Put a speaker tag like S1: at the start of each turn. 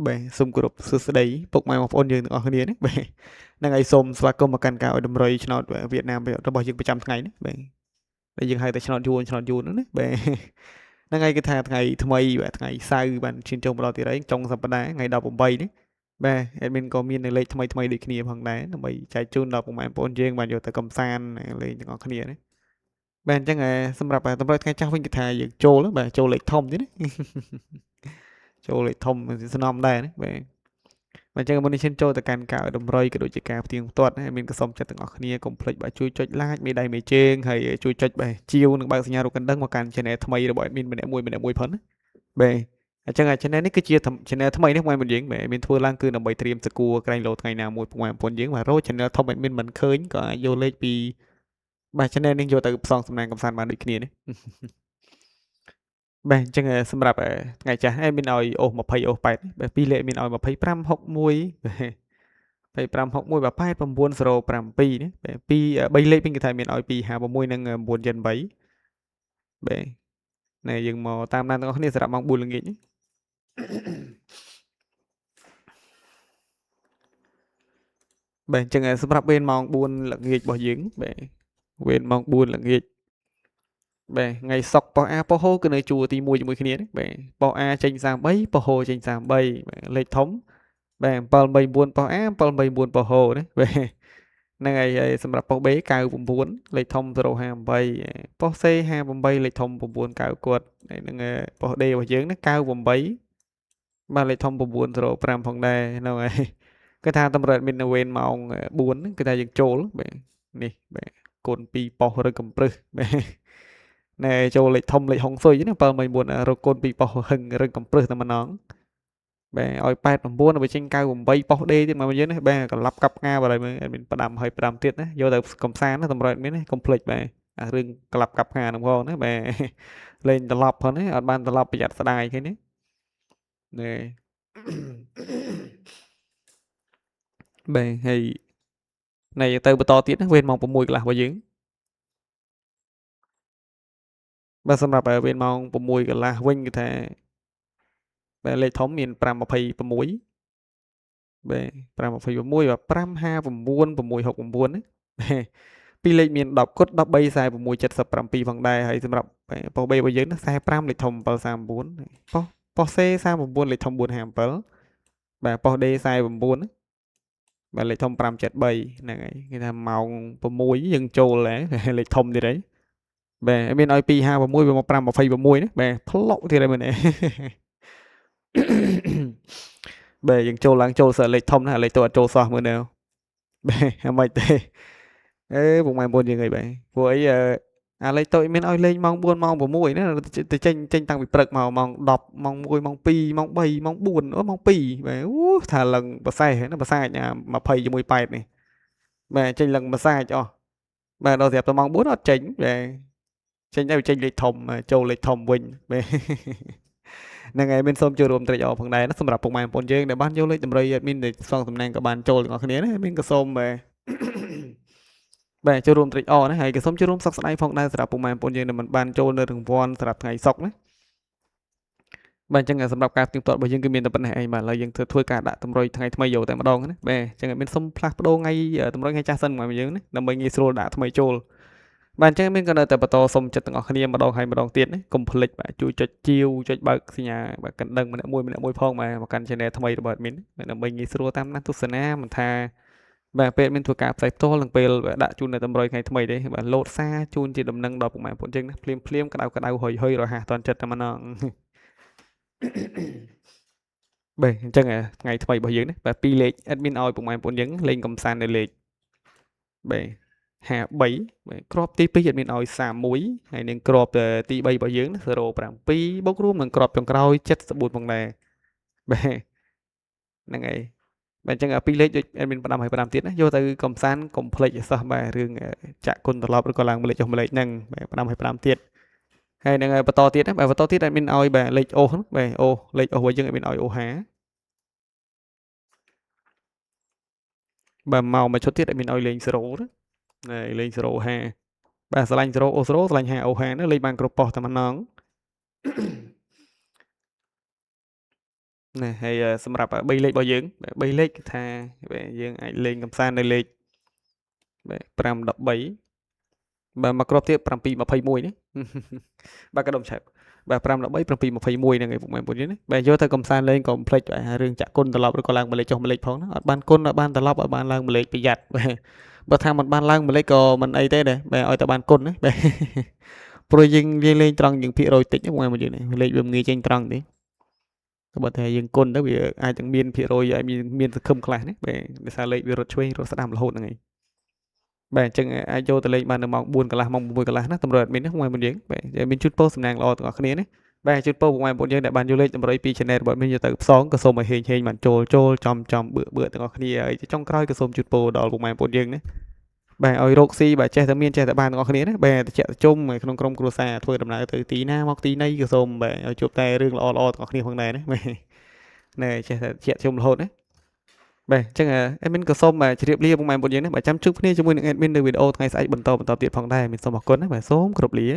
S1: បាទសូមគោរពសួស្តីពុកម៉ែបងប្អូនយើងទាំងអស់គ្នាណាបាទហ្នឹងហើយសូមស្វាគមន៍មកកាន់ការឲ្យតម្រុយឆ្នោតវៀតណាមរបស់យើងប្រចាំថ្ងៃណាបាទដែលយើងហៅតែឆ្នោតយួនហ្នឹងណាបាទហ្នឹងហើយគឺថាថ្ងៃថ្មីបាទថ្ងៃសៅរ៍បានឈានចូលមកដល់ទីហើយចុងសប្តាហ៍ថ្ងៃ18នេះបាទអេដមីនក៏មានលេខថ្មីដូចគ្នាផងដែរដើម្បីចែកជូនដល់ពុកម៉ែបងប្អូនយើងបានយកទៅកំសាន្តលេងទាំងអស់គ្នាណាបាទអញ្ចឹងសម្រាប់តម្រុយថ្ងៃចាស់វិញគឺថាយើងចូលបាទចូលលេខធំទៀតណាចូលលេខធំសំណំដែរណាបាទអញ្ចឹងមុននេះឈានចូលទៅកាន់ការតម្រុយក៏ដូចជាការផ្ទៀងផ្ទាត់ណាមានក៏សូមចិត្តទាំងអស់គ្នាកុំភ្លេចបាទជួយចុច like មេដៃមេជើងហើយជួយចុចបាទជាវនិងបើកសញ្ញារូបកណ្ដឹងមកកាន់ channel ថ្មីរបស់ admin ម្នាក់មួយផងណាបាទអញ្ចឹងchannel នេះគឺជា channel ថ្មីនេះបងប្អូនយើងបាទមានធ្វើឡើងគឺដើម្បីត្រៀមសកួរក្រែងលោថ្ងៃណាមួយបងប្អូនយើងបាទរក channel ធំ admin មិនឃើញក៏អាចយកលេខពីបាទ channel នេះយកទៅផ្សងសំណាងកំសាន្តបានដូចគ្នានេះបាទអញ្ចឹងសម្រាប់ថ្ងៃចាស់មានឲ្យអូស20អូស8បាទពីរលេខមានឲ្យ25 61បាទ25 61បាទ8 907ណាបាទពី3លេខវិញគេថាមានឲ្យពី56និង9 8បាទណែយើងមកតាមដានទាំងអស់គ្នាសម្រាប់ម៉ោង4ល្ងាចណាបាទអញ្ចឹងសម្រាប់វេនម៉ោង4ល្ងាចរបស់យើងបាទវេនម៉ោង4ល្ងាចបាទថ្ងៃសុកប៉ុស A ប៉ុសហូគឺនៅជួរទី1ជាមួយគ្នាណាបាទប៉ុស A ចេញ33ប៉ុសហូចេញ33បាទលេខធំបាទ734ប៉ុស A 734ប៉ុសហូណាបាទហ្នឹងហើយសម្រាប់ប៉ុស B 99លេខធំ058ប៉ុស C 58លេខធំ9 9គាត់ហើយនឹងប៉ុស D របស់យើងណា98បាទលេខធំ905ផងដែរហ្នឹងហើយគឺថាតម្រូវមានវេនម៉ោង4គឺថាយើងចូលបាទនេះបាទគុណ2ប៉ុសឬកំព្រឹសបាទណែចូលលេខធំលេខហុងស៊ុយណា714រកគុណ2ប៉ុសហឹងឬកំព្រឹសតែម្ដងបាទឲ្យ89ទៅចេញ98ប៉ុសដេទៀតមកយើងណាបាទកន្លាប់កាប់ផ្ងាបើហើយមានផ្ដាំឲ្យផ្ដាំទៀតណាយកទៅកំសាន្តណាតម្រូវមានណាកុំភ្លេចបាទអារឿងកន្លាប់កាប់ផ្ងាហ្នឹងផងណាបាទលេងត្រឡប់ផងណាអត់បានត្រឡប់ប្រយ័ត្នស្ដាយឃើញទេនេះបាទហើយណែទៅបន្តទៀតណាវេនម៉ោង6កន្លះរបស់យើងបាទសម្រាប់វេនម៉ោង6កន្លះវិញគឺថាបាទលេខធំមាន526បាទ526បាទ559 669ណាពីរលេខមាន10គុត13 46 77ផងដែរហើយសម្រាប់ប៉ុស B របស់យើងណា45លេខធំ739ប៉ុស C 39លេខធំ457បាទប៉ុស D 49ណាបាទលេខធំ573ហ្នឹងហើយគេថាម៉ោង6យើងចូលហើយលេខធំទៀតហើយបាទមានឲ្យ256វាមក526ណាបាទផ្លុកទៀតហើយមែនទេបាទយើងចូលឡើងចូលសិលេខធំណាលេខតូចអត់ចូលសោះមើលនៅបាទហ្មងទេពុកម៉ែបងយើងអីបាទព្រោះអីអាលេខតូចមានឲ្យលេងម៉ោង4ម៉ោង6ណាទៅចេញតាំងពីព្រឹកមកម៉ោង10ម៉ោង1ម៉ោង2ម៉ោង3ម៉ោង4អូម៉ោង2បាទអូថាឡើងប្រសែណាប្រសាច20ជាមួយ8នេះបាទចេញឡើងប្រសាចអស់បាទដល់ស្រាប់តែម៉ោង4អត់ចេញបាទចេញទៅចេញលេខធំចូលលេខធំវិញបាទហ្នឹងហើយមានសូមចូលរួមត្រេកអរផងដែរណាសម្រាប់ពុកម៉ែបងប្អូនយើងដែលបានយកលេខតម្រុយមានស្វងតំណែងក៏បានចូលទាំងអស់គ្នាណាមានក៏សូមបាទចូលរួមត្រេកអរណាហើយក៏សូមចូលរួមសោកស្ដាយផងដែរសម្រាប់ពុកម៉ែបងប្អូនយើងដែលមិនបានចូលនៅរង្វាន់សម្រាប់ថ្ងៃសុកណាបាទអញ្ចឹងសម្រាប់ការផ្ទៀងផ្ទាត់របស់យើងគឺមានតែប៉ុណ្ណេះឯងបាទឥឡូវយើងធ្វើការដាក់តម្រុយថ្ងៃថ្មីយកតែម្ដងណាបាទអញ្ចឹងមានសុំផ្លាស់ប្ដូរថ្ងៃតម្រុយថ្ងៃចាស់សិនមកយើងណាដើម្បីងាយស្រួលដាក់ថ្មីចូលបាទអញ្ចឹងមានក៏នៅតែបន្តសុំចិត្តទាំងអស់គ្នាម្ដងហើយម្ដងទៀតណាកុំភ្លេចបាទជួយចុចជាវចុចបើកសញ្ញាបាទកណ្ដឹងម្នាក់មួយផងបាទមកកាន់ channel ថ្មីរបស់ admin ដើម្បីងាយស្រួលតាមដានទស្សនាមិនថាបាទពេលមានធ្វើការផ្សាយផ្ទាល់និងពេលដាក់ជូននៅតម្រុយថ្ងៃថ្មីទេបាទលោតសារជូនជាដំណឹងដល់ពុកម៉ែបងប្អូនយើងណាភ្លាមក្តៅហុយរហ័សតាន់ចិត្តតែម្ដងបាទអញ្ចឹងថ្ងៃថ្មីរបស់យើងណាបាទ2លេខ admin ឲ្យពុកម៉ែបងប្អូនយើងលេងកំសាន្តនៅលេខបាទ53បាទក្របទី2 admin ឲ្យ31ហើយនឹងក្របទី3របស់យើងណា07បូករួមនឹងក្របចុងក្រោយ74ផងដែរបាទហ្នឹងហើយបាទអញ្ចឹង2លេខដូច admin ផ្ដាំឲ្យផ្ដាំទៀតណាយកទៅកំសាន្តកុំភ្លេចសោះបាទរឿងចាក់គុណត្រឡប់ឬក៏ឡើងម្លេចចុះម្លេចហ្នឹងបាទផ្ដាំឲ្យផ្ដាំទៀតហើយនឹងបន្តទៀតណាបាទបន្តទៀត admin ឲ្យបាទលេខអូសបាទអូសលេខអូសរបស់យើង admin ឲ្យអូស50បាទមកមួយឈុតទៀត admin ឲ្យលេង0ណាលេង050បាទស្រឡាញ់0អូ0ស្រឡាញ់50អូ50ណាលេខបានគ្រប់ប៉ុស្តិ៍តែម្ដង nè hay xâm nhập bay lệch bao dưỡng bay lệch tha về dương ai lên cầm san nơi lệch về pram đập bấy bà mà crop tiếp pram pi mà phay mùi đấy ba cái đồng chạy bà pram đập bấy pram pi mà phay mùi này người phụ mày bốn đấy bà vô thay cầm san lên còn plek vậy rừng chặt côn tờ lọc rồi còn lang mà lệch cho mà lệch phong đó ban côn là ban tờ lọc ở ban lang mà lệch bị giặt bà tham một ban lang mà lệch còn mình ấy thế này bà ở tờ ban côn đấy bà rồi dương lên trăng những phi rồi tính ở ngoài một chuyện này lệch bầm người trên trăng đấyบทยังกลได้บีอาจจะมีนพิโรยมีนสะคมคลายนี่แบบสาเลยวิรช่วยรถสะดามละหดยังไงแบบจังไอโยตะเลยมาในมองบุญกันละมองบุญกันละนะตำรวจมีนักมวยบนยิงแบบจะมีชุดโป้สำแดงรอตัวคนนี้นี่แบบชุดโป้มวยบนยิงแต่บานยูเลยตำรวจปีชแนลบอลมีอยู่แต่สองกระสมมาเฮงมันโจจอมเบื่อตัวคนนี้ไอ้จ้องคล้ายกระสมชุดโป้ดอลมวยบนยิงนี่แบบเอาโรคซีแบบเจตมีนเจตบานตัวคนนี้นี่แบบเจตจุ่มขนมกลมกรุษาถ้วยดำน้ำตัวตีหน้ามอกตีในกระสมแบบเอาจุบแต่เรื่องรอตัวคนนี้คนไหนนี่này chạy chung hồn đấy vậy chắc là admin có xong mà chỉ điệp lia bông mày một giây đấy 700 trướcនេះជាមួយនឹង admin នៅ video ថ្ងៃស្អែកបន្តទៀតផងដែរមានសូមអរគុណណាបាទសូមគោរពលា